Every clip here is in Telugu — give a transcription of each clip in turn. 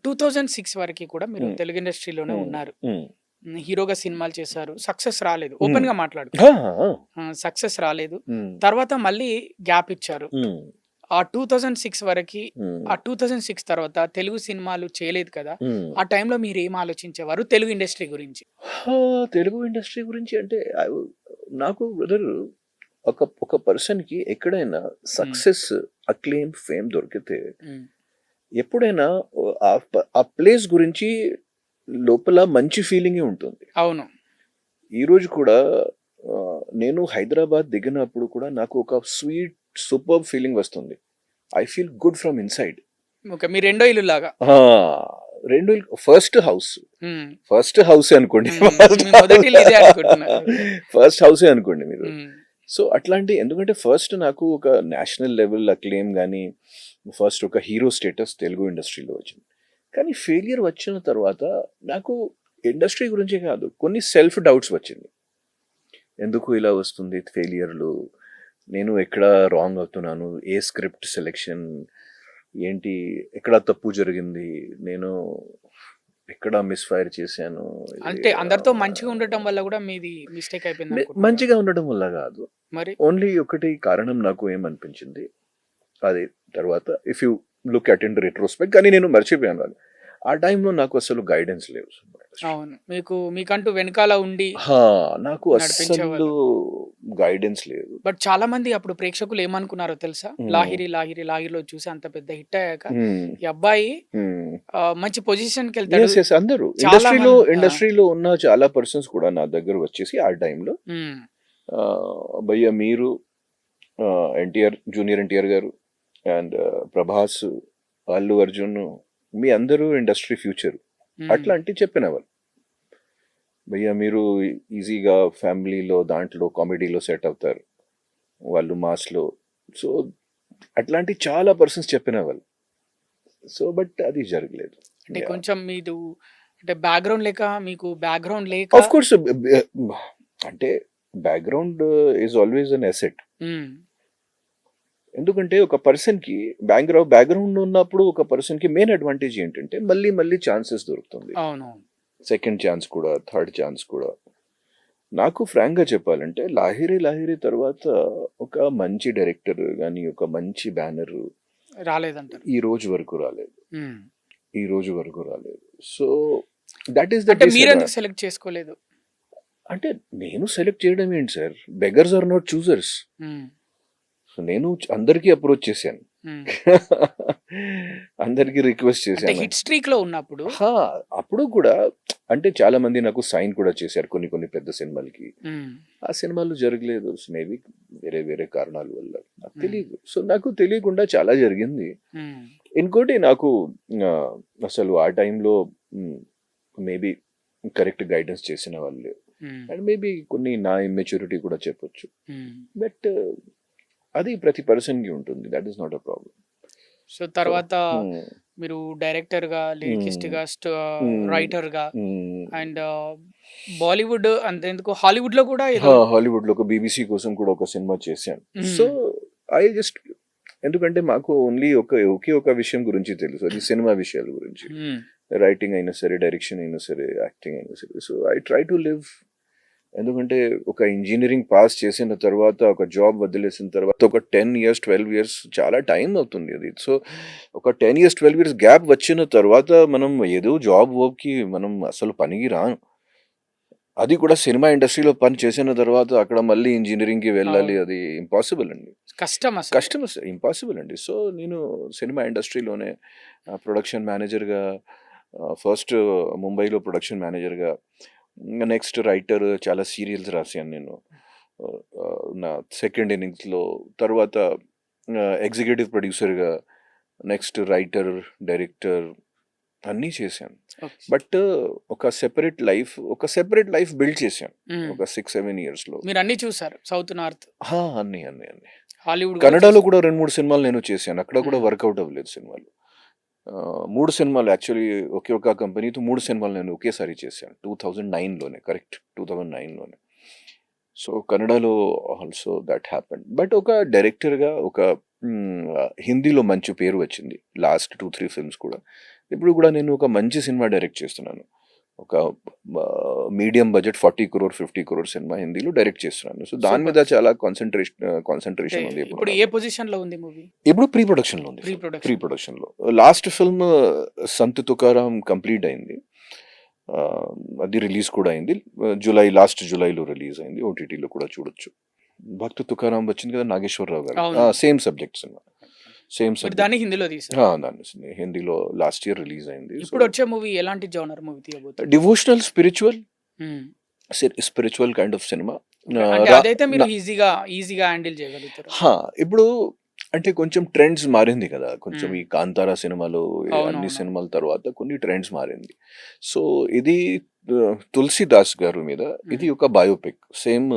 2006 వరకి కూడా మీరు ఉమ్, తెలుగు ఇండస్ట్రీలోనే ఉమ్, ఉన్నారు. ఉమ్. హీరోగా సినిమాలు చేశారు. సక్సెస్ రాలేదు. ఉమ్. ఓపెన్‌గా మాట్లాడుకుందాం. ఆ, సక్సెస్ రాలేదు. ఉమ్, తర్వాత మళ్ళీ గ్యాప్ ఇచ్చారు. ఉమ్, ఆ 2006 వరకి ఉమ్, ఆ 2006 తర్వాత తెలుగు సినిమాలు చేయలేదు కదా! ఉమ్. ఆ టైంలో మీరేం ఆలోచించేవారు తెలుగు ఇండస్ట్రీ గురించి? తెలుగు ఇండస్ట్రీ గురించి అంటే నాకు బ్రదర్ ఒక ఒక పర్సన్కి ఎక్కడైనా హ్మ్. సక్సెస్, అక్లెయిమ్, ఫేమ్ దొరికితే హ్మ్. ఎప్పుడైనా ఆ ప్లేస్ గురించి లోపల మంచి ఫీలింగే ఉంటుంది. అవును. ఈరోజు కూడా ఆ, నేను హైదరాబాద్ దిగినప్పుడు కూడా నాకు ఒక స్వీట్ సూపర్ ఫీలింగ్ వస్తుంది. I feel good from inside. Okay. మీ రెండో ఇల్లులాగా. రెండు first house hmm. First house అనుకోండి. హ్మ్. ఫస్ట్ మీ మొదటి ఇల్లు ఇదే అనుకుంటున్నా. ఓకే. ఫస్ట్ హౌసే అనుకోండి మీరు. హ్మ్. సో అట్లాంటి, ఎందుకంటే ఫస్ట్ నాకు ఒక నేషనల్ లెవెల్ అక్లెయిమ్ కానీ, ఫస్ట్ ఒక హీరో స్టేటస్ తెలుగు ఇండస్ట్రీలో వచ్చింది. కానీ ఫెయిలియర్ వచ్చిన తర్వాత నాకు ఇండస్ట్రీ గురించి కాదు, కొన్ని సెల్ఫ్ డౌట్స్ వచ్చింది. ఎందుకు ఇలా వస్తుంది ఫెయిలియర్లు, నేను ఎక్కడ రాంగ్ అవుతున్నాను, ఏ స్క్రిప్ట్ సెలెక్షన్ ఏంటి, ఎక్కడ తప్పు జరిగింది, నేను ఎక్కడ మిస్ఫైర్ చేశాను, అంటే అందరితో మంచిగా ఉండటం వల్ల గూడా మీది మిస్టేక్ అయిపోయిందనుకుంటున్నారా? మంచిగా ఉండడం వల్ల కాదు. మరి? ఓన్లీ ఒకటి కారణం నాకు ఏమనిపించింది, అది తర్వాత if you look at in retrospect, కానీ నేను మర్చిపోయాను అది. ఆ టైంలో నాకు అసలు గైడెన్స్ లేవు. అవును. మీకంటూ వెనకాల ఉండి హా, నాకు అస్సలు నడిపించేవాళ్ళు. గైడెన్స్ లేదు. బట్ చాలా మంది అప్పుడు ప్రేక్షకులు ఏమనుకున్నారో తెలుసా? మ్మ్. 'లాహిరి లాహిరి లాహిరిలో' చూసి అంత పెద్ద హిట్ అయ్యాక మ్మ్. ఈ అబ్బాయి మ్మ్. మంచి పొజిషన్‌కెళ్తాడు. ఎస్ ఎస్ అందరూ చాలా మంది ఇండస్ట్రీలో ఉన్న చాలా పర్సన్స్ కూడా నా దగ్గర వచ్చేసి ఆ టైంలో, హ్మ్. భయ్య మీరు, ఎన్టీఆర్, జూనియర్ ఎన్టీఆర్ గారు అండ్ ప్రభాస్, అల్లు అర్జున్, మీ అందరూ ఇండస్ట్రీ ఫ్యూచర్ హ్మ్. అట్లాంటి చెప్పిన వాళ్ళు. భయ్య మీరు ఈజీగా ఫ్యామిలీలో దాంట్లో కామెడీలో సెట్ అవుతారు, వాళ్ళు మాస్లో. సో అట్లాంటి చాలా పర్సన్స్ చెప్పిన వాళ్ళు. సో బట్ అది జరగలేదు. అంటే కొంచెం అంటే మీకు బ్యాక్‌గ్రౌండ్ లేక ఆఫ్ కోర్స్, అంటే background is always an asset. హ్మ్. ఎందుకంటే ఒక పర్సన్కి బ్యాక్గ్రౌండ్ ఉన్నప్పుడు ఒక పర్సన్కి మెయిన్ అడ్వాంటేజ్ ఏంటంటే మళ్ళీ మళ్ళీ ఛాన్సెస్ దొరుకుతుంది. అవునవును. సెకండ్ ఛాన్స్ కూడా, థర్డ్ ఛాన్స్ కూడా. నాకు ఫ్రాంక్గా చెప్పాలంటే లాహిరి లాహిరి తర్వాత ఒక మంచి డైరెక్టర్ కానీ, ఒక మంచి బ్యానర్ రాలేదంటారు. ఈ రోజు వరకు రాలేదు. హ్మ్. ఈ రోజు వరకు రాలేదు. సో దట్ ఈస్ ద అంటే మీరెందుకు సెలెక్ట్ చేసుకోలేదు? అంటే నేను సెలెక్ట్ చేయడం ఏంటి sir, beggars are not choosers. Hmm. So నేను అందరికీ అప్రోచ్ చేశాను. హ్మ్. అందరికీ రిక్వెస్ట్ అంటే చేశాను. హిట్ స్ట్రీక్‌లో ఉన్నప్పుడు హా, అప్పుడు కూడా అంటే చాలా మంది నాకు సైన్ కూడా చేశారు కొన్ని కొన్ని పెద్ద సినిమాలకి. హ్మ్. ఆ సినిమాలు జరగలేదు, మేబీ వేరే వేరే కారణాల వల్ల, నాకు హ్మ్. తెలియదు. సో నాకు తెలియకుండా చాలా జరిగింది. హ్మ్. ఇంకోటి నాకు ఆ, అసలు ఆ టైంలో మేబీ కరెక్ట్ గైడెన్స్ చేసిన వాళ్ళు లేరు. హ్మ్. అండ్ మేబీ కొన్ని నా ఇమ్మెచ్యూరిటీ కూడా చెప్పొచ్చు. హ్మ్. బట్ అది ప్రతి పర్సన్కి ఉంటుంది, that is not a problem. So తర్వాత మీరు డైరెక్టర్‌గా, లిరిసిస్ట్‌గా, రైటర్‌గా అండ్ బాలీవుడ్ అంతెందుకు హాలీవుడ్‌లో కూడా ఏదో హాలీవుడ్ లో ఒక బీబీసీ కోసం కూడా ఒక సినిమా చేశాను. సో హ్మ్. ఐ జస్ట్, ఎందుకంటే మాకు ఓన్లీ ఒకే ఒక విషయం గురించి తెలుసు, అది సినిమా విషయాల గురించి. హ్మ్. రైటింగ్ అయినా సరే, డైరెక్షన్ అయినా సరే, యాక్టింగ్ అయినా సరే. So I try to live. ఎందుకంటే ఒక ఇంజనీరింగ్ పాస్ చేసిన తర్వాత, ఒక జాబ్ వదిలేసిన తర్వాత ఒక 10 years 12 years చాలా టైం అవుతుంది అది. సో ఒక 10 years 12 years గ్యాప్ వచ్చిన తర్వాత మనం ఏదో జాబ్ వర్క్కి మనం అసలు పనికి రాను. అది కూడా సినిమా ఇండస్ట్రీలో పని చేసిన తర్వాత అక్కడ మళ్ళీ ఇంజనీరింగ్కి వెళ్ళాలి, అవును. అది ఇంపాసిబుల్ అండి. కష్టం అసలు. కష్టం, ఇంపాసిబుల్ అండి. సో నేను సినిమా ఇండస్ట్రీలోనే ప్రొడక్షన్ మేనేజర్గా, ఫస్ట్ ముంబైలో ప్రొడక్షన్ మేనేజర్గా, నెక్స్ట్ రైటర్, చాలా సీరియల్స్ రాశాను నేను నా సెకండ్ ఇన్నింగ్స్లో. తర్వాత ఎగ్జిక్యూటివ్ ప్రొడ్యూసర్గా, నెక్స్ట్ రైటర్, డైరెక్టర్ అన్నీ చేశాను. ఓకే. బట్ ఒక సెపరేట్ లైఫ్ బిల్డ్ చేశాను హ్మ్. ఒక 6-7 yearsలో. మీరన్నీ చూసారు. సౌత్, నార్త్, అన్నీ అన్నీ అన్నీ హాలీవుడ్ కూడా కన్నడలో చూసారు. కూడా 2-3 సినిమాలు నేను చేశాను, అక్కడ కూడా హ్మ్. వర్కౌట్ అవ్వలేదు సినిమాలు. 3 సినిమాలు యాక్చువల్లీ, ఒకే ఒక కంపెనీతో 3 సినిమాలు నేను ఒకేసారి చేశాను 2009లోనే, కరెక్ట్ 2009లోనే. సో కన్నడలో ఆల్సో దట్ హ్యాపెండ్. బట్ ఒక డైరెక్టర్గా ఒక హిందీలో మంచి పేరు వచ్చింది లాస్ట్ 2-3 ఫిల్మ్స్ కూడా. ఇప్పుడు కూడా నేను ఒక మంచి సినిమా డైరెక్ట్ చేస్తున్నాను. ఒక medium budget 40 crore 50 crore cinema హిందీలో డైరెక్ట్ చేస్తున్నాను. సో దాని మీద సూపర్. చాలా అంటే కాన్సంట్రేషన్ ఉంది ఇప్పుడు ఇప్పుడు ఏ నాకు. పొజిషన్‌లో ఉంది మూవీ? ఇప్పుడు ప్రీ ప్రొడక్షన్‌లో ఉంది. Pre pre production. ప్రొడక్షన్‌లో. Last film 'Sant Tukaram' complete అయింది. అది రిలీజ్ కూడా అయింది. లాస్ట్ జూలైలో రిలీజ్ అయింది. ఓటీటీలో కూడా చూడొచ్చు. 'భక్త తుకారాం' వచ్చింది కదా నాగేశ్వరరావు గారు. అవును. Same subject cinema. సేమ్ మీరు సబ్జెక్ట్. దాన్ని హిందీలో తీశారు. దాన్ని హిందీలో లాస్ట్ ఇయర్ రిలీజ్ అయింది. సో ఇప్పుడు వచ్చే మూవీ ఎలాంటి జోనర్ మూవీ తీయబోతున్నారు? డివోషనల్ స్పిరిచువల్ హ్మ్. Spiritual kind of cinema. అంటే అదైతే మీరు ఈజీగా హ్యాండిల్ చేయగలుగుతారు. ఇప్పుడు అంటే కొంచెం ట్రెండ్స్ మారింది కదా, కొంచెం హ్మ్. ఈ కాంతారా సినిమాలు అన్ని అవునవును. సినిమాల తర్వాత కొన్ని ట్రెండ్స్ మారింది. సో ఇది తులసిదాస్ గారు మీద ఇది ఒక బయోపిక్. సేమ్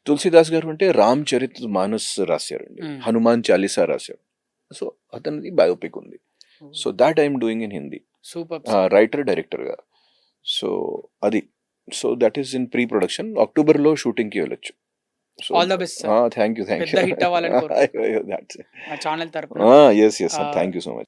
తులసిదాస్ గారు అంటే రామ్ చరిత్ మానస్ రాశారండి, హ్మ్. హనుమాన్ చాలీసా రాశారు. సో అతనిది బయోపిక్ ఉంది. So that I'm doing in Hindi, super. Writer డైరెక్టర్గా. సో అది, so that is in pre production. అక్టోబర్లో షూటింగ్కి వెళ్ళొచ్చు. So all the best sir. Thank you పెద్ద హిట్ అవ్వాలని కోరుకుంటున్నాను. దట్స్ మా ఛానల్ తరపున. ఎస్ ఆ, థ్యాంక్ యూ సో మచ్.